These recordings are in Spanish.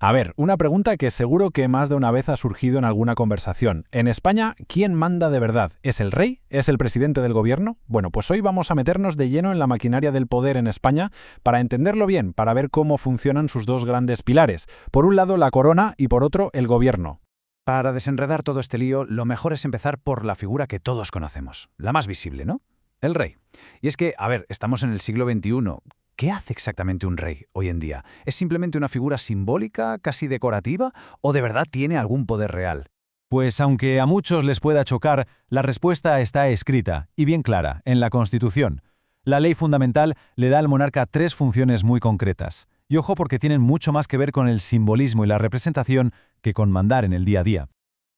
A ver, una pregunta que seguro que más de una vez ha surgido en alguna conversación. En España, ¿quién manda de verdad? ¿Es el rey? ¿Es el presidente del gobierno? Bueno, pues hoy vamos a meternos de lleno en la maquinaria del poder en España para entenderlo bien, para ver cómo funcionan sus dos grandes pilares. Por un lado, la corona y por otro, el gobierno. Para desenredar todo este lío, lo mejor es empezar por la figura que todos conocemos, la más visible, ¿no? El rey. Y es que, a ver, estamos en el siglo XXI. ¿Qué hace exactamente un rey hoy en día? ¿Es simplemente una figura simbólica, casi decorativa, o de verdad tiene algún poder real? Pues aunque a muchos les pueda chocar, la respuesta está escrita, y bien clara, en la Constitución. La ley fundamental le da al monarca 3 funciones muy concretas. Y ojo porque tienen mucho más que ver con el simbolismo y la representación que con mandar en el día a día.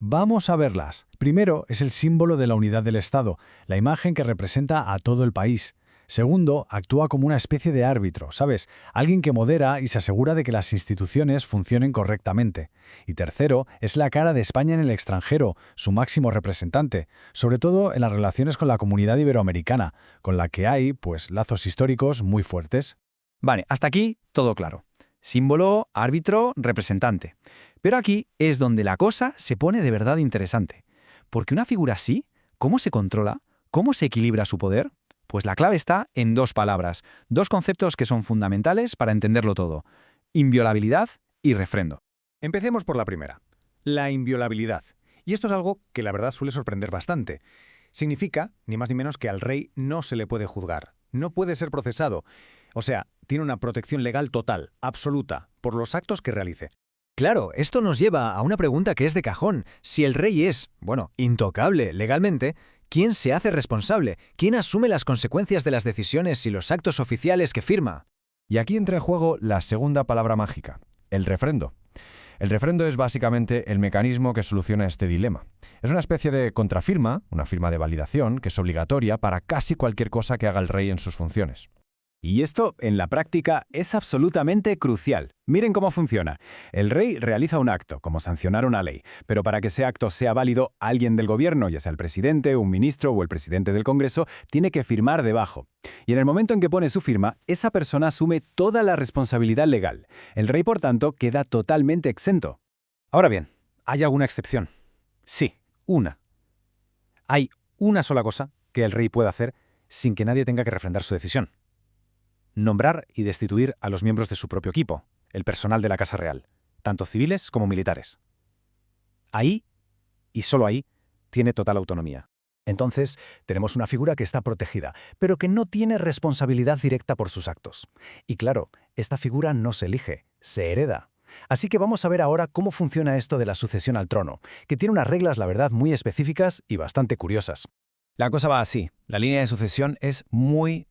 Vamos a verlas. Primero, es el símbolo de la unidad del Estado, la imagen que representa a todo el país. Segundo, actúa como una especie de árbitro, ¿sabes? Alguien que modera y se asegura de que las instituciones funcionen correctamente. Y tercero, es la cara de España en el extranjero, su máximo representante, sobre todo en las relaciones con la comunidad iberoamericana, con la que hay, pues, lazos históricos muy fuertes. Vale, hasta aquí todo claro. Símbolo, árbitro, representante. Pero aquí es donde la cosa se pone de verdad interesante. Porque una figura así, ¿cómo se controla? ¿Cómo se equilibra su poder? Pues la clave está en 2 palabras, 2 conceptos que son fundamentales para entenderlo todo: inviolabilidad y refrendo. Empecemos por la primera, la inviolabilidad. Y esto es algo que la verdad suele sorprender bastante. Significa, ni más ni menos, que al rey no se le puede juzgar, no puede ser procesado. O sea, tiene una protección legal total, absoluta, por los actos que realice. Claro, esto nos lleva a una pregunta que es de cajón. Si el rey es, intocable legalmente, ¿quién se hace responsable? ¿Quién asume las consecuencias de las decisiones y los actos oficiales que firma? Y aquí entra en juego la segunda palabra mágica, el refrendo. El refrendo es básicamente el mecanismo que soluciona este dilema. Es una especie de contrafirma, una firma de validación, que es obligatoria para casi cualquier cosa que haga el rey en sus funciones. Y esto, en la práctica, es absolutamente crucial. Miren cómo funciona. El rey realiza un acto, como sancionar una ley, pero para que ese acto sea válido, alguien del gobierno, ya sea el presidente, un ministro o el presidente del Congreso, tiene que firmar debajo. Y en el momento en que pone su firma, esa persona asume toda la responsabilidad legal. El rey, por tanto, queda totalmente exento. Ahora bien, ¿hay alguna excepción? Sí, una. Hay una sola cosa que el rey puede hacer sin que nadie tenga que refrendar su decisión: nombrar y destituir a los miembros de su propio equipo, el personal de la Casa Real, tanto civiles como militares. Ahí, y solo ahí, tiene total autonomía. Entonces, tenemos una figura que está protegida, pero que no tiene responsabilidad directa por sus actos. Y claro, esta figura no se elige, se hereda. Así que vamos a ver ahora cómo funciona esto de la sucesión al trono, que tiene unas reglas, la verdad, muy específicas y bastante curiosas. La cosa va así. La línea de sucesión es muy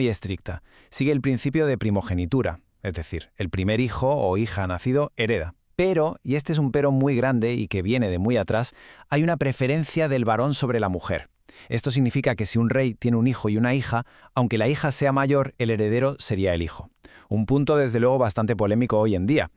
estricta. Sigue el principio de primogenitura, es decir, el primer hijo o hija nacido hereda. Pero, y este es un pero muy grande y que viene de muy atrás, hay una preferencia del varón sobre la mujer. Esto significa que si un rey tiene un hijo y una hija, aunque la hija sea mayor, el heredero sería el hijo. Un punto desde luego bastante polémico hoy en día.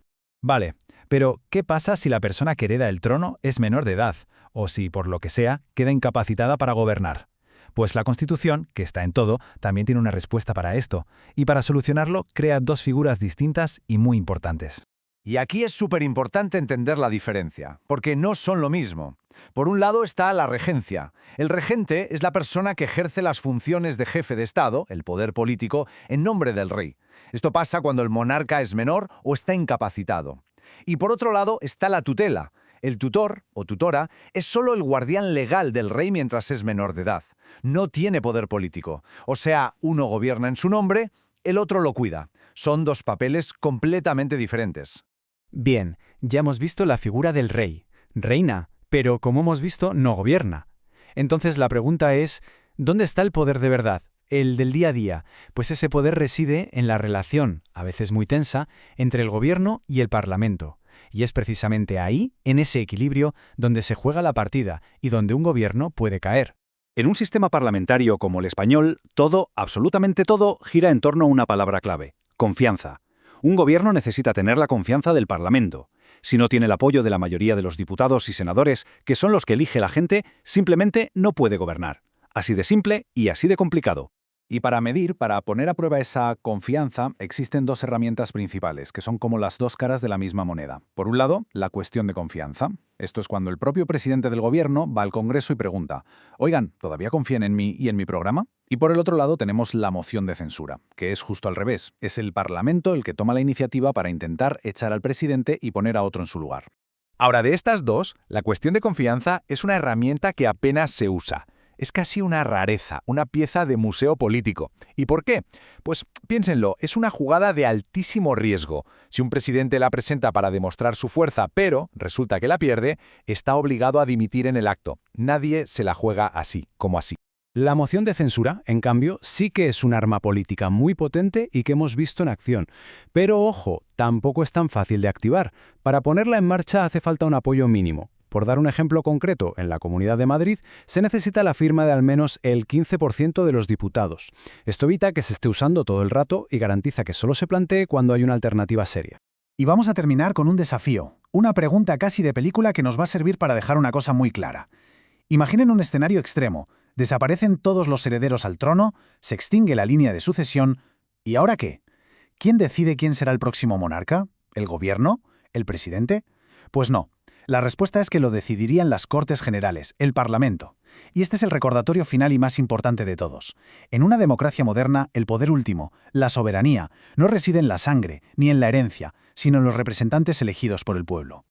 Vale, pero ¿qué pasa si la persona que hereda el trono es menor de edad, o si, por lo que sea, queda incapacitada para gobernar? Pues la Constitución, que está en todo, también tiene una respuesta para esto, y para solucionarlo crea 2 figuras distintas y muy importantes. Y aquí es súper importante entender la diferencia, porque no son lo mismo. Por un lado está la regencia. El regente es la persona que ejerce las funciones de jefe de Estado, el poder político, en nombre del rey. Esto pasa cuando el monarca es menor o está incapacitado. Y por otro lado está la tutela. El tutor o tutora es solo el guardián legal del rey mientras es menor de edad. No tiene poder político. O sea, uno gobierna en su nombre, el otro lo cuida. Son 2 papeles completamente diferentes. Bien, ya hemos visto la figura del rey. Reina, pero como hemos visto, no gobierna. Entonces la pregunta es, ¿dónde está el poder de verdad? El del día a día. Pues ese poder reside en la relación, a veces muy tensa, entre el gobierno y el parlamento. Y es precisamente ahí, en ese equilibrio, donde se juega la partida y donde un gobierno puede caer. En un sistema parlamentario como el español, todo, absolutamente todo, gira en torno a una palabra clave: confianza. Un gobierno necesita tener la confianza del Parlamento. Si no tiene el apoyo de la mayoría de los diputados y senadores, que son los que elige la gente, simplemente no puede gobernar. Así de simple y así de complicado. Y para medir, para poner a prueba esa confianza, existen dos herramientas principales, que son como las dos caras de la misma moneda. Por un lado, la cuestión de confianza. Esto es cuando el propio presidente del gobierno va al Congreso y pregunta: «Oigan, ¿todavía confían en mí y en mi programa?». Y por el otro lado tenemos la moción de censura, que es justo al revés. Es el Parlamento el que toma la iniciativa para intentar echar al presidente y poner a otro en su lugar. Ahora, de estas dos, la cuestión de confianza es una herramienta que apenas se usa. Es casi una rareza, una pieza de museo político. ¿Y por qué? Pues piénsenlo, es una jugada de altísimo riesgo. Si un presidente la presenta para demostrar su fuerza, pero resulta que la pierde, está obligado a dimitir en el acto. Nadie se la juega así, como así. La moción de censura, en cambio, sí que es un arma política muy potente y que hemos visto en acción. Pero ojo, tampoco es tan fácil de activar. Para ponerla en marcha hace falta un apoyo mínimo. Por dar un ejemplo concreto, en la Comunidad de Madrid se necesita la firma de al menos el 15% de los diputados. Esto evita que se esté usando todo el rato y garantiza que solo se plantee cuando hay una alternativa seria. Y vamos a terminar con un desafío, una pregunta casi de película que nos va a servir para dejar una cosa muy clara. Imaginen un escenario extremo. Desaparecen todos los herederos al trono, se extingue la línea de sucesión. ¿Y ahora qué? ¿Quién decide quién será el próximo monarca? ¿El gobierno? ¿El presidente? Pues no. La respuesta es que lo decidirían las Cortes Generales, el Parlamento. Y este es el recordatorio final y más importante de todos. En una democracia moderna, el poder último, la soberanía, no reside en la sangre ni en la herencia, sino en los representantes elegidos por el pueblo.